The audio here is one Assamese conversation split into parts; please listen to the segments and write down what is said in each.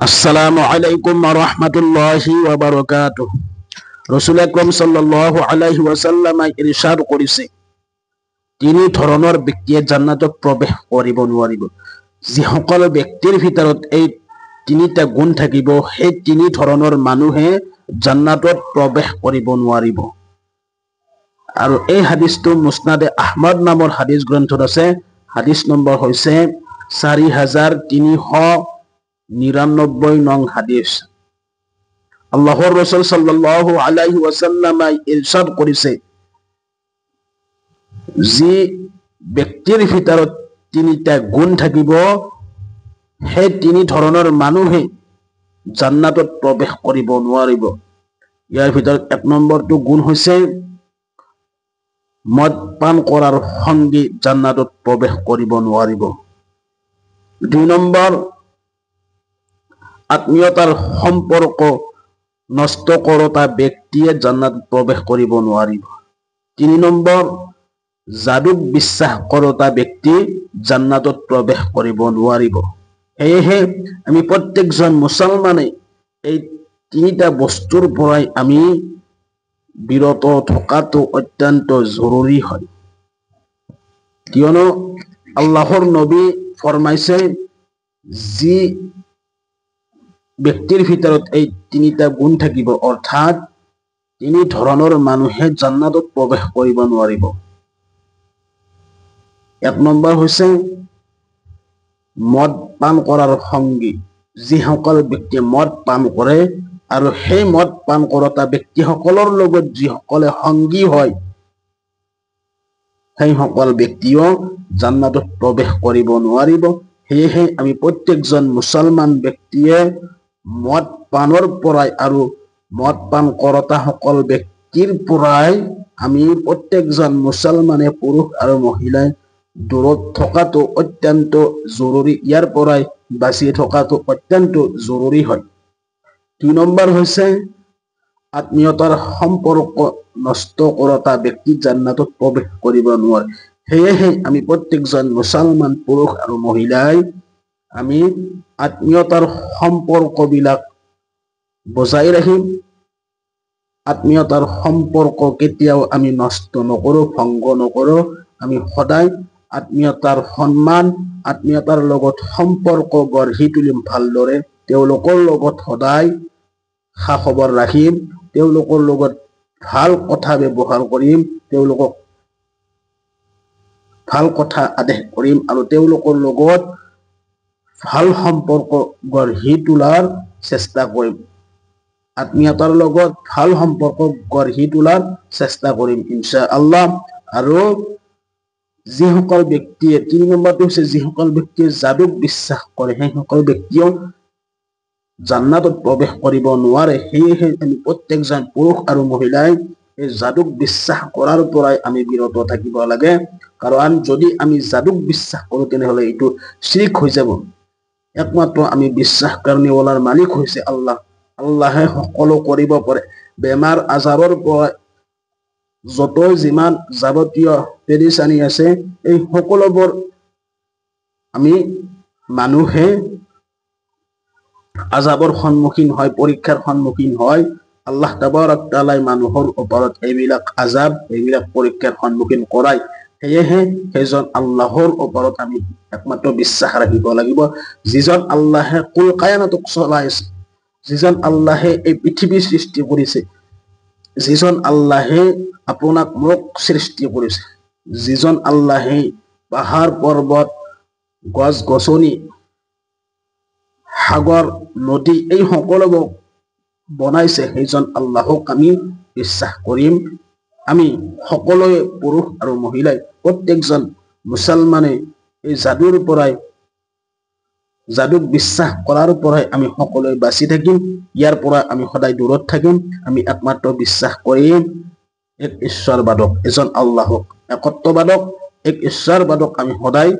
আসসালামু আলাইকুম ওয়া ৰাহমাতুল্লাহি ওয়া বাৰাকাতুহু। ৰাসূল আকৰাম সাল্লাল্লাহু আলাইহি ওয়াসাল্লাম ইৰশাদ কৰিছে, তিনি ধৰণৰ ব্যক্তিয়ে জান্নাতত প্ৰৱেশ কৰিব নোৱাৰিব। যিসকল ব্যক্তিৰ ভিতৰত এই তিনিটা গুণ থাকিব, সেই তিনি ধৰণৰ মানুহে জান্নাতত প্ৰৱেশ কৰিব নোৱাৰিব। আৰু এই হাদিসটো মুছনাদে আহমদ নামৰ হাদিস গ্ৰন্থত আছে। হাদিস নম্বৰ হৈছে 4399 নং হাদিস। আল্লাহৰ ৰাসূল সাল্লাল্লাহু আলাইহি ওয়াসাল্লাম ইৰশাদ কৰিছে, যি ব্যক্তিৰ ভিতৰত তিনিটা গুণ থাকিব, সেই তিনি ধৰণৰ মানুহে জান্নাতত প্ৰৱেশ কৰিব নোৱাৰিব। ইয়াৰ ভিতৰত এক নম্বৰটো গুণ হৈছে মদ পান কৰাৰ সংগী জান্নাতত প্ৰৱেশ কৰিব নোৱাৰিব। দুই নম্বৰ, আত্মীয়তাৰ সম্পৰ্ক নষ্ট কৰোতা ব্যক্তিয়ে জান্নাতত প্ৰৱেশ কৰিব নোৱাৰিব। তিনি নম্বৰ, যাদুক বিশ্বাস কৰোতা ব্যক্তি জান্নাতত প্ৰৱেশ কৰিব নোৱাৰিব। সেয়েহে আমি প্ৰত্যেকজন মুছলমানে এই তিনিটা বস্তুৰ পৰাই আমি বিৰত থকাটো অত্যন্ত জৰুৰী হয়। কিয়নো আল্লাহৰ নবী ফৰমাইছে, যি ব্যক্তিৰ ভিতৰত এই তিনিটা গুণ থাকিব, অৰ্থাৎ তিনি ধৰণৰ মানুহে জান্নাতত প্ৰৱেশ কৰিব নোৱাৰিব। এক নম্বৰ হৈছে মদ পান কৰাৰ সংগী। যিসকল ব্যক্তিয়ে মদ পান কৰে আৰু সেই মদ পান কৰোতা ব্যক্তিসকলৰ লগত যিসকলে সংগী হয়, সেইসকল ব্যক্তিও জান্নাতত প্ৰৱেশ কৰিব নোৱাৰিব। সেয়েহে আমি প্ৰত্যেকজন মুছলমান ব্যক্তিয়ে মদ পানৰ পৰাই আৰু মদ পান কৰোতাসকল ব্যক্তিৰ পৰাই আমি প্ৰত্যেকজন মুছলমানে পুৰুষ আৰু মহিলাই দূৰত থকাটো অত্যন্ত জৰুৰী। ইয়াৰ পৰাই বাচি থকাটো অত্যন্ত জৰুৰী হয়। দুই নম্বৰ হৈছে আত্মীয়তাৰ সম্পৰ্ক নষ্ট কৰোতা ব্যক্তি জান্নাতত প্ৰৱেশ কৰিব নোৱাৰে। সেয়েহে আমি প্ৰত্যেকজন মুছলমান পুৰুষ আৰু মহিলাই আমি আত্মীয়তাৰ সম্পৰ্কবিলাক বজাই ৰাখিম। আত্মীয়তাৰ সম্পৰ্ক কেতিয়াও আমি নষ্ট নকৰোঁ, ভংগ নকৰোঁ। আমি সদায় আত্মীয়তাৰ সন্মান, আত্মীয়তাৰ লগত সম্পৰ্ক গঢ়ি তুলিম ভালদৰে। তেওঁলোকৰ লগত সদায় খা খবৰ ৰাখিম, তেওঁলোকৰ লগত ভাল কথা ব্যৱহাৰ কৰিম, তেওঁলোকক ভাল কথা আদেশ কৰিম আৰু তেওঁলোকৰ লগত ভাল সম্পৰ্ক গঢ়ি তোলাৰ চেষ্টা কৰিম। আত্মীয়তাৰ লগত ভাল সম্পৰ্ক গঢ়ি তোলাৰ চেষ্টা কৰিম ইনশাআল্লাহ। আৰু যিসকল ব্যক্তিয়ে, তিনি নম্বৰটো হৈছে যিসকল ব্যক্তিয়ে যাদুক বিশ্বাস কৰে, সেইসকল ব্যক্তিও জান্নাতত প্ৰৱেশ কৰিব নোৱাৰে। সেয়েহে আমি প্ৰত্যেকজন পুৰুষ আৰু মহিলাই এই যাদুক বিশ্বাস কৰাৰ পৰাই আমি বিৰত থাকিব লাগে। কাৰণ যদি আমি যাদুক বিশ্বাস কৰোঁ, তেনেহ'লে এইটো শিৰক হৈ যাব। একমাত্ৰ আমি বিশ্বাস কাৰণেৱালাৰ মালিক হৈছে আল্লাহ। আল্লাহে সকলো কৰিব পাৰে। বেমাৰ আজাৰৰ পৰা যত যিমান যাৱতীয় পেৰিচানি আছে, এই সকলোবোৰ আমি মানুহে আজাবৰ সন্মুখীন হয়, পৰীক্ষাৰ সন্মুখীন হয়। আল্লাহ তাবাৰাক তাআলাই মানুহৰ ওপৰত এইবিলাক আজাব, এইবিলাক পৰীক্ষাৰ সন্মুখীন কৰায়। সেয়েহে সেইজন আল্লাহৰ ওপৰত আমি একমাত্ৰ বিশ্বাস ৰাখিব লাগিব। যিজন আল্লাহে কুল কায়নাতক চলাই আছে, যিজন আল্লাহে এই পৃথিৱী সৃষ্টি কৰিছে, যিজন আল্লাহে আপোনাক মোক সৃষ্টি কৰিছে, যিজন আল্লাহে পাহাৰ পৰ্বত, গছ গছনি, সাগৰ নদী এই সকলোবোৰ বনাইছে, সেইজন আল্লাহক আমি বিশ্বাস কৰিম। আমি সকলোৱে পুৰুষ আৰু মহিলাই প্ৰত্যেকজন মুছলমানে এই যাদুৰ পৰাই, যাদুক বিশ্বাস কৰাৰ পৰাই আমি সকলোৱে বাচি থাকিম। ইয়াৰ পৰা আমি সদায় দূৰত থাকিম। আমি একমাত্ৰ বিশ্বাস কৰিম এক ঈশ্বৰবাদক, এজন আল্লাহক, একত্ববাদক, এক ঈশ্বৰবাদক আমি সদায়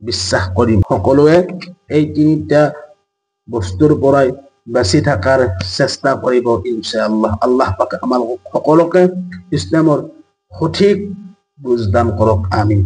বিশ্বাস কৰিম। সকলোৱে এই তিনিটা বস্তুৰ পৰাই বাচি থকাৰ চেষ্টা কৰিব ইনশাআল্লাহ। আল্লাহ পাকে আমাক সকলোকে ইছলামৰ সঠিক বুজদান কৰক। আমিন।